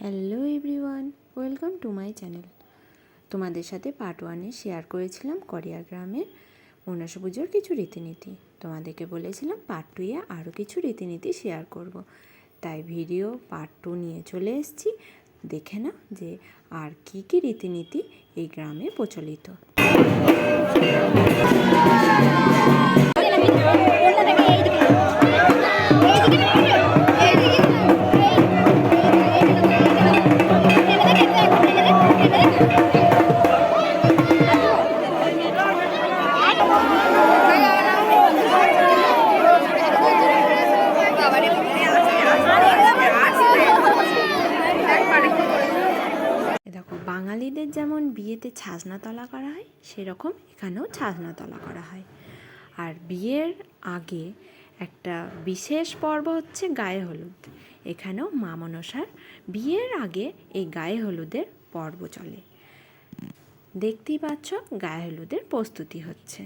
Hello everyone, welcome to my channel. তোমাদের সাথে part 1-এ share করেছিলাম করিয়া গ্রামের মনসা পুজোর কিছু রীতিনীতি। তোমাদেরকে বলেছিলাম পার্ট 2-এ আরও কিছু রীতিনীতি শেয়ার করব। তাই ভিডিও পার্ট 2 নিয়ে চলে এসেছি। দেখে নাও যে আর কী কী রীতিনীতি এই গ্রামে প্রচলিত। দেখো, বাঙালিদের যেমন বিয়েতে ছাজনা তলা করা হয়, সেরকম এখানেও ছাজনা তলা করা হয়। আর বিয়ের আগে একটা বিশেষ পর্ব হচ্ছে গায়ে হলুদ। এখানেও মা মনসার বিয়ের আগে এই গায়ে হলুদের পর্ব চলে। দেখতেই পাচ্ছ গায়ে হলুদের প্রস্তুতি হচ্ছে।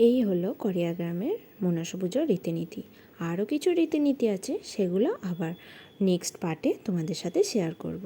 এই হলো করিয়া গ্রামের মনসা পুজোর রীতিনীতি। আরও কিছু রীতিনীতি আছে, সেগুলো আবার নেক্সট পার্টে তোমাদের সাথে শেয়ার করব।